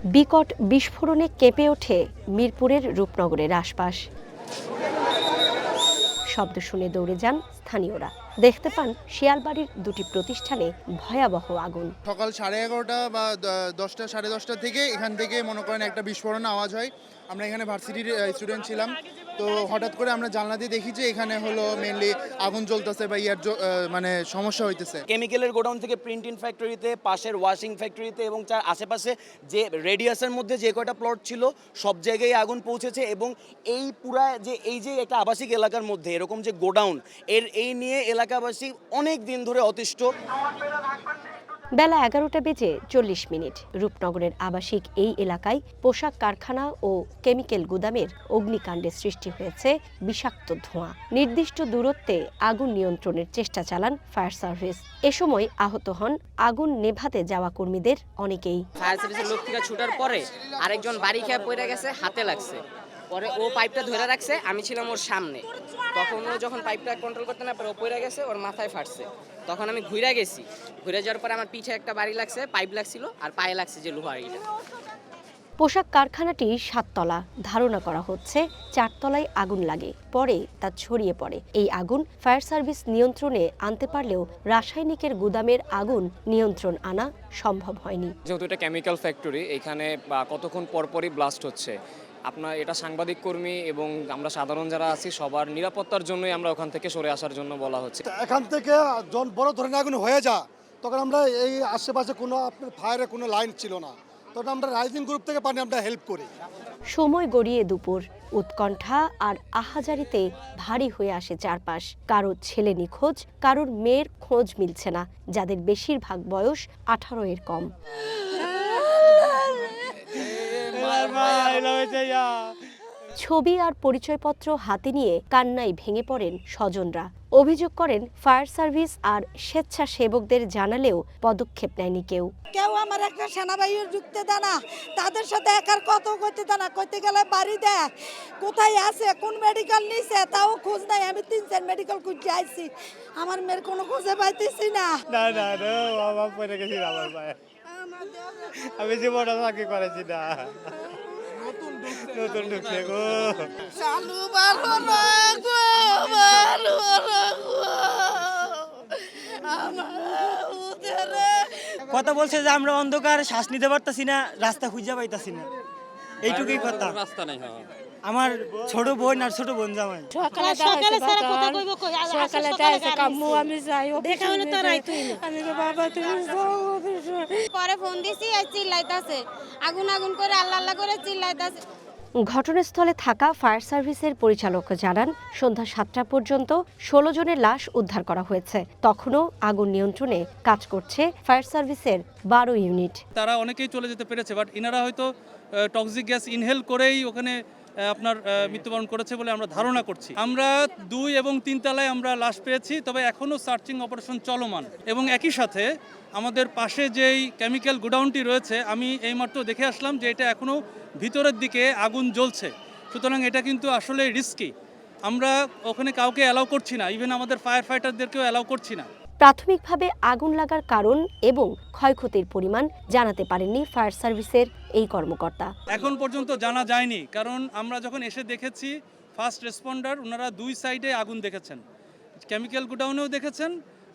বিকট বিস্ফোরণে কেঁপে ওঠে মিরপুরের রূপনগরের আশপাশ। শব্দ শুনে দৌড়ে যান স্থানীয়রা। দেখতে পান শিয়ালবাড়ির দুটি প্রতিষ্ঠানে ভয়াবহ আগুন। সকাল 11:30 বা 10টা 10:30 থেকে এখান থেকে মনে করেন একটা বিস্ফোরণ আওয়াজ হয়। আমরা এখানে ভার্সিটির স্টুডেন্ট ছিলাম, তো হঠাৎ করে আমরা জানলা দিয়ে দেখি যে এখানে হলো মেইনলি আগুন জ্বলতেছে বা মানে সমস্যা হইতেছে। কেমিক্যালের গোডাউন থেকে প্রিন্টিং ফ্যাক্টরিতে, পাশের ওয়াশিং ফ্যাক্টরিতে এবং তার আশেপাশে যে রেডিয়াসের মধ্যে যে কয়টা প্লট ছিল সব জায়গায় আগুন পৌঁছেছে। এবং এই পুরা এই যে একটা আবাসিক এলাকার মধ্যে এরকম যে গোডাউন, এই নিয়ে এলাকাবাসী অনেক দিন ধরে অতিষ্ঠ। বেলা 11:40 রূপনগরের আবাসিক এই এলাকায় পোশাক কারখানা ও কেমিক্যাল গুদামের অগ্নিকাণ্ডের সৃষ্টি হয়েছে বিষাক্ত ধোঁয়া। নির্দিষ্ট দূরত্বে আগুন নিয়ন্ত্রণের চেষ্টা চালান ফায়ার সার্ভিস। এ সময় আহত হন আগুন নেভাতে যাওয়া কর্মীদের অনেকেই। ফায়ার সার্ভিসের লোক থেকে ছুটার পরে আরেকজন বাড়ি খেয়ে পড়ে গেছে, হাতে লাগছে। পরে ও পাইপটা ধরে রাখছে, আমি ছিলাম ওর সামনে। তখন ও যখন পাইপটা কন্ট্রোল করতে না পারে ও পড়ে গেছে, ওর মাথায় ফাটছে। তখন আমি ঘুরে গেছি, ঘুরে যাওয়ার পরে আমার পিঠে একটা বাড়ি লাগছে, পাইপ লাগছিল, আর পায়ে লাগছে যে লোহার ইটা। পোশাক কারখানাটি 7 তলা, ধারণা করা হচ্ছে 4 তলায় আগুন লাগে, পরে তা ছড়িয়ে পড়ে। এই আগুন ফায়ার সার্ভিস নিয়ন্ত্রণে আনতে পারলেও রাসায়নিকের গুদামের আগুন নিয়ন্ত্রণ আনা সম্ভব হয়নি। যেহেতু এটা কেমিক্যাল ফ্যাক্টরি, এখানে কতক্ষণ পরপরই ব্লাস্ট হচ্ছে। আপনার এটা সাংবাদিক কর্মী এবং আমরা সাধারণ যারা আছি সবার নিরাপত্তার জন্যই আমরা ওখান থেকে সরে আসার জন্য বলা হচ্ছে। এখান থেকে যখন বড় ধরনের আগুন হয়ে যায় তখন আমরা এই আশেপাশে কোনো আপনার ফায়ারের কোনো লাইন ছিল না, তখন আমরা রাইজিং গ্রুপ থেকে পানি আমরা হেল্প করি। সময় গড়িয়ে দুপুর, উৎকণ্ঠা আর আহাজারিতে ভারী হয়ে আসে চারপাশ। কারোর ছেলে নিখোঁজ, কারোর মেয়ের খোঁজ মিলছে না, যাদের বেশিরভাগ বয়স 18 এর কম। ছবি আর পরিচয়পত্র হাতে নিয়ে কান্নায় ভেঙে পড়েন স্বজনরা। অভিযোগ করেন ফায়ার সার্ভিস আর স্বেচ্ছাসেবকদের জানালেও পদক্ষেপ নেয়নি কেউ। কেউ আমার একটা সেনাবাহিনীর যুক্তে দেয় না, তাদের সাথে একার কত করতে দেয় না, করতে গেলে বাড়ি দেয়, কোথায় আছে, কোন মেডিকেল নিছে তাও খোঁজ নাই। আমি 3-4 মেডিকেল খুঁজে আইছি, আমার মেয়ের কোনো খুঁজে পাইতেছি না। বাবা পড়ে গেছি আমার পায়ে, আমি জীবনটা চাকরি করেছি না, নতুন ঢুকছে গো। কথা বলছে যে আমরা অন্ধকার, শ্বাস নিতে পারতাছি না, রাস্তা খুঁজে পাইতাছি না, এইটুকুই কথা। রাস্তা নাই। আমার ছোট বোন আর ছোট বোন জামাই পরে ফোন দিছি, চিল্লাইতাছে, আগুন আগুন করে আল্লাহ আল্লাহ করে চিল্লাইতাছে। ঘটনাস্থলে থাকা ফায়ার সার্ভিসের পরিচালক জানান, সন্ধ্যা 7টা পর্যন্ত 16 জনের লাশ উদ্ধার করা হয়েছে। তখনও আগুন নিয়ন্ত্রণে কাজ করছে ফায়ার সার্ভিসের 12 ইউনিট। তারা অনেকেই চলে যেতে পেরেছে, বাট ইনারা হয়তো টক্সিক গ্যাস ইনহেল করেই ওখানে আপনার মৃত্যুবরণ করেছে বলে আমরা ধারণা করছি। আমরা 2 এবং 3 তলায় আমরা লাশ পেয়েছি, তবে এখনও সার্চিং অপারেশন চলমান। এবং একই সাথে আমাদের পাশে যেই কেমিক্যাল গোডাউনটি রয়েছে, আমি এইমাত্র দেখে আসলাম যে এটা এখনও ভিতরের দিকে আগুন জ্বলছে। সুতরাং এটা কিন্তু আসলে রিস্কি। আমরা ওখানে কাউকে অ্যালাউ করছি না, ইভেন আমাদের ফায়ার ফাইটারদেরকেও অ্যালাউ করছি না। প্রাথমিকভাবে আগুন লাগার কারণ এবং ক্ষয়ক্ষতির পরিমাণ জানাতে পারেননি ফায়ার সার্ভিসের এই কর্মকর্তা। এখন পর্যন্ত জানা যায়নি, কারণ আমরা যখন এসে দেখেছি ফার্স্ট রেসপন্ডার ওনারা 2 সাইডে আগুন দেখেছেন, কেমিক্যাল গোডাউনেও দেখেছেন,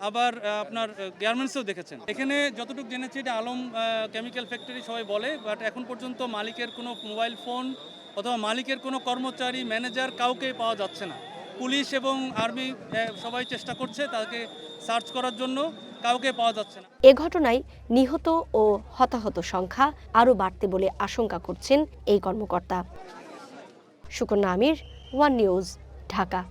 আবার আপনার গার্মেন্টসেও দেখেছেন। এখানে যতটুকু জেনেছি এটা আলম কেমিক্যাল ফ্যাক্টরি সবাই বলে, বাট এখন পর্যন্ত মালিকের কোনো মোবাইল ফোন অথবা মালিকের কোনো কর্মচারী, ম্যানেজার কাউকে পাওয়া যাচ্ছে না। পুলিশ এবং আর্মি সবাই চেষ্টা করছে তাকে সার্চ করার জন্য, কাউকে পাওয়া যাচ্ছে না। এ ঘটনায় নিহত ও হতাহত সংখ্যা আরও বাড়তে বলে আশঙ্কা করছেন এই কর্মকর্তা। সুকন্যা আমির, ওয়ান নিউজ, ঢাকা।